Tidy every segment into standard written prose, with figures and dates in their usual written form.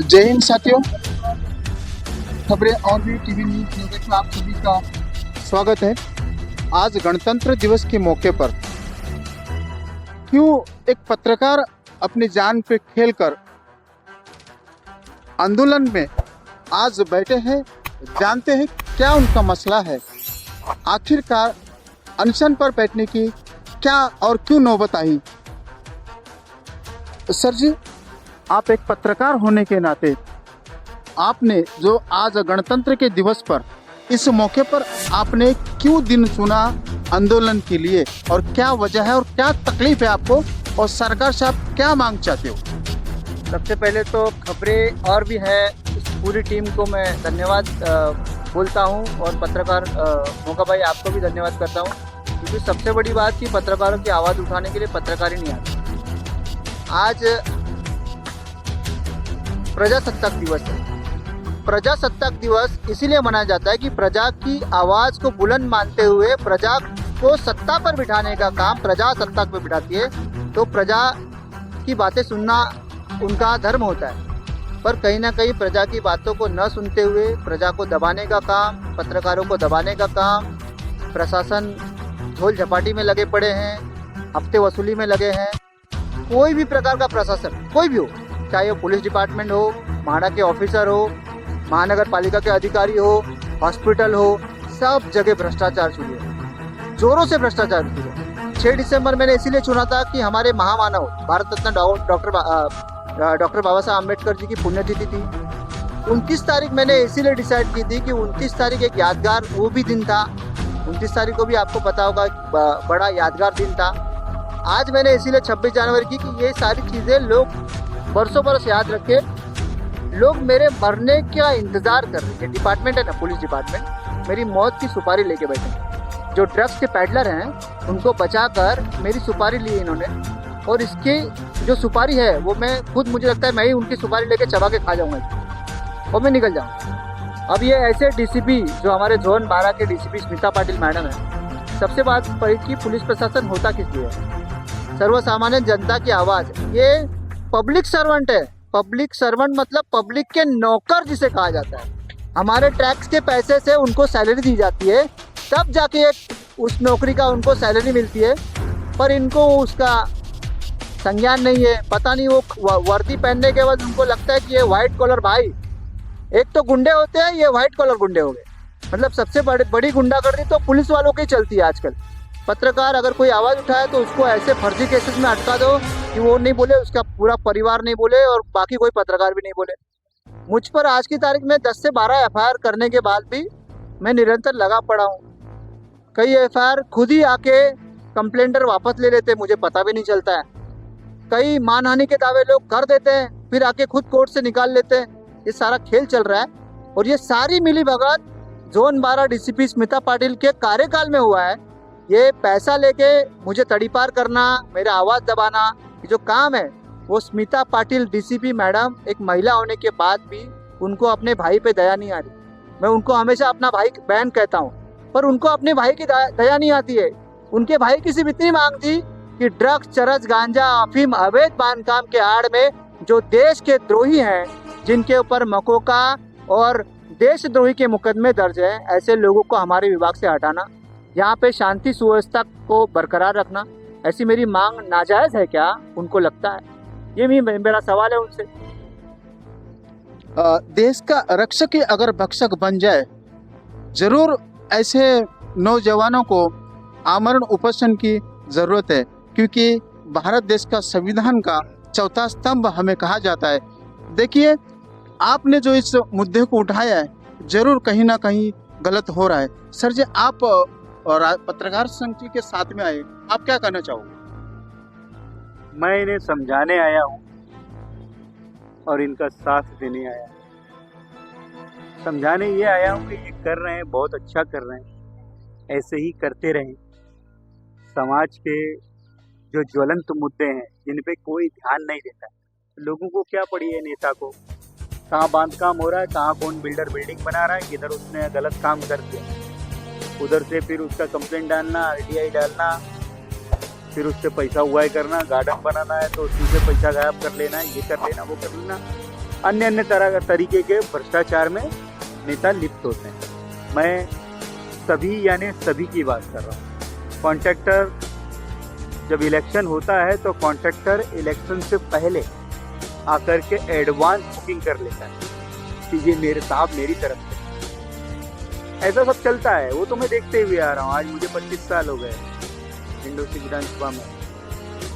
जय हिंद साथियों, खबरें और भी टीवी न्यूज में आप सभी का स्वागत है। आज गणतंत्र दिवस के मौके पर क्यों एक पत्रकार अपनी जान पे खेलकर आंदोलन में आज बैठे हैं, जानते हैं क्या उनका मसला है। आखिरकार अनशन पर बैठने की क्या और क्यों नौबत आई। सर जी, आप एक पत्रकार होने के नाते आपने जो आज गणतंत्र के दिवस पर इस मौके पर आपने क्यों दिन चुना आंदोलन के लिए, और क्या वजह है और क्या तकलीफ है आपको, और सरकार से आप क्या मांग चाहते हो। सबसे पहले तो खबरें और भी है इस पूरी टीम को मैं धन्यवाद बोलता हूं, और पत्रकार मोका भाई आपको भी धन्यवाद करता हूं, क्योंकि सबसे बड़ी बात कि पत्रकारों की आवाज़ उठाने के लिए पत्रकार ही नहीं आते। आज प्रजासत्ताक दिवस है। प्रजासत्ताक दिवस इसीलिए मनाया जाता है कि प्रजा की आवाज़ को बुलंद मानते हुए प्रजा को सत्ता पर बिठाने का काम प्रजा सत्ता पे बिठाती है, तो प्रजा की बातें सुनना उनका धर्म होता है। पर कहीं ना कहीं प्रजा की बातों को न सुनते हुए प्रजा को दबाने का काम, पत्रकारों को दबाने का काम, प्रशासन झोल झपाटी में लगे पड़े हैं, हफ्ते वसूली में लगे हैं। कोई भी प्रकार का प्रशासन कोई भी हो, चाहे वो पुलिस डिपार्टमेंट हो, म्हाडा के ऑफिसर हो, महानगर पालिका के अधिकारी हो, हॉस्पिटल हो, सब जगह भ्रष्टाचार शुरू है, जोरों से भ्रष्टाचार शुरू है। 6 दिसंबर मैंने इसीलिए चुना था कि हमारे महामानव भारत रत्न डॉक्टर बाबा साहब अम्बेडकर जी की पुण्यतिथि थी। 29 तारीख मैंने इसीलिए डिसाइड की थी कि 29 तारीख एक यादगार वो भी दिन था। 29 तारीख को भी आपको पता होगा बड़ा यादगार दिन था। आज मैंने इसीलिए 26 जनवरी की कि ये सारी चीज़ें लोग बरसों बरस याद रखे। लोग मेरे मरने का इंतज़ार कर रहे हैं। डिपार्टमेंट है ना, पुलिस डिपार्टमेंट, मेरी मौत की सुपारी लेके बैठे। जो ड्रग्स के पैडलर हैं उनको बचाकर मेरी सुपारी ली इन्होंने, और इसकी जो सुपारी है वो मैं खुद, मुझे लगता है मैं ही उनकी सुपारी लेके चबा के खा जाऊँगा और मैं निकल जाऊँगा। अब ये ऐसे डीसीपी जो हमारे जोन 12 के डीसीपी स्मिता पाटिल मैडम है, सबसे बात कि पुलिस प्रशासन होता किस लिए है? सर्वसामान्य जनता की आवाज़। ये पब्लिक सर्वेंट है। पब्लिक सर्वेंट मतलब पब्लिक के नौकर जिसे कहा जाता है। हमारे टैक्स के पैसे से उनको सैलरी दी जाती है, तब जाके उस नौकरी का उनको सैलरी मिलती है, पर इनको उसका संज्ञान नहीं है। पता नहीं वो वर्दी पहनने के बाद उनको लगता है कि ये वाइट कॉलर भाई, एक तो गुंडे होते हैं, ये वाइट कॉलर गुंडे हो गए। मतलब सबसे बड़ी गुंडागर्दी तो पुलिस वालों की चलती है आजकल। पत्रकार अगर कोई आवाज़ उठाए तो उसको ऐसे फर्जी केसेस में अटका दो कि वो नहीं बोले, उसका पूरा परिवार नहीं बोले, और बाकी कोई पत्रकार भी नहीं बोले। मुझ पर आज की तारीख में 10 से 12 एफआईआर करने के बाद भी मैं निरंतर लगा पड़ा हूँ। कई एफआईआर खुद ही आके कंप्लेंटर वापस ले लेते, मुझे पता भी नहीं चलता है। कई मानहानि के दावे लोग कर देते हैं, फिर आके खुद कोर्ट से निकाल लेते हैं। ये सारा खेल चल रहा है, और ये सारी मिली भगत जोन 12 डीसीपी स्मिता पाटिल के कार्यकाल में हुआ है। ये पैसा लेके मुझे तड़ीपार करना, मेरा आवाज़ दबाना, ये जो काम है वो स्मिता पाटिल डीसीपी मैडम एक महिला होने के बाद भी उनको अपने भाई पे दया नहीं आ रही। मैं उनको हमेशा अपना भाई बहन कहता हूँ, पर उनको अपने भाई की दया नहीं आती है। उनके भाई की सिर्फ इतनी मांग थी कि ड्रग्स, चरस, गांजा, अफीम, अवैध बांधकाम के आड़ में जो देश के द्रोही हैं, जिनके ऊपर मकोका और देशद्रोही के मुकदमे दर्ज हैं, ऐसे लोगों को हमारे विभाग से हटाना, यहाँ पे शांति सुव्यवस्था को बरकरार रखना, ऐसी मेरी मांग नाजायज है क्या उनको लगता है? ये भी मेरा सवाल है उनसे। देश का रक्षक ही अगर भक्षक बन जाए, जरूर ऐसे नौजवानों को आमरण उपोषण की ज़रूरत है, क्योंकि भारत देश का संविधान का चौथा स्तंभ हमें कहा जाता है। देखिए, आपने जो इस मुद्दे को उठाया है, जरूर कहीं ना कहीं गलत हो रहा है। सर जी, आप और पत्रकार संघ के साथ में आए, आप क्या कहना चाहोगे? मैं इन्हें समझाने आया हूँ और इनका साथ देने आया हूँ। समझाने ये आया हूँ कि ये कर रहे हैं, बहुत अच्छा कर रहे हैं, ऐसे ही करते रहें। समाज के जो ज्वलंत मुद्दे हैं जिन पे कोई ध्यान नहीं देता, लोगों को क्या पड़ी है नेता को, कहाँ बांध काम हो रहा है, कहाँ कौन बिल्डर बिल्डिंग बना रहा है, किधर उसने गलत काम कर दिया, उधर से फिर उसका कंप्लेंट डालना, RTI डालना, फिर उससे पैसा उगाई करना, गार्डन बनाना है तो उसी से पैसा गायब कर लेना, ये कर लेना, वो कर लेना, अन्य अन्य तरह तरीके के भ्रष्टाचार में नेता लिप्त होते हैं। मैं सभी यानी सभी की बात कर रहा हूँ। कॉन्ट्रैक्टर जब इलेक्शन होता है तो कॉन्ट्रैक्टर इलेक्शन से पहले आकर के एडवांस बुकिंग कर लेता है कि ये मेरे साहब मेरी तरफ से, ऐसा सब चलता है। वो तो मैं देखते हुए आ रहा हूँ, आज मुझे 25 साल हो गए हिंडोसी विधानसभा में,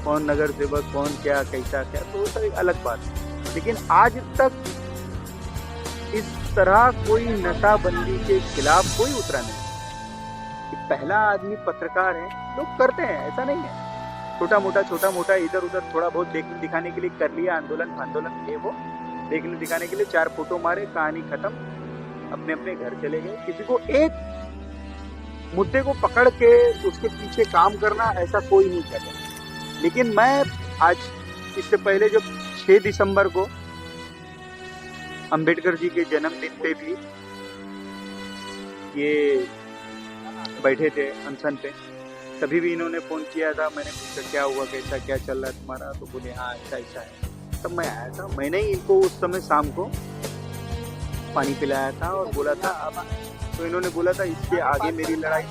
कौन नगर सेवक, कौन क्या, कैसा क्या, तो वो सब एक अलग बात है। लेकिन आज तक इस तरह कोई नशाबंदी के खिलाफ कोई उतरा नहीं कि पहला आदमी पत्रकार है। लोग करते हैं, ऐसा नहीं है, छोटा मोटा इधर उधर थोड़ा बहुत देखने दिखाने के लिए कर लिया, आंदोलन ये वो देखने दिखाने के लिए 4 फोटो मारे, कहानी खत्म, अपने अपने घर चले गए। किसी को एक मुद्दे को पकड़ के उसके पीछे काम करना ऐसा कोई नहीं कर रहा। लेकिन मैं आज, इससे पहले जब 6 दिसंबर को अंबेडकर जी के जन्मदिन पे भी ये बैठे थे अनशन पे, तभी भी इन्होंने फ़ोन किया था। मैंने पूछा क्या हुआ, कैसा क्या चल रहा है तुम्हारा, तो बोले हाँ ऐसा ऐसा है। तब मैं आया था, मैंने ही इनको उस समय शाम को पानी पिलाया था और बोला था अब, तो इन्होंने बोला था इसके आगे मेरी लड़ाई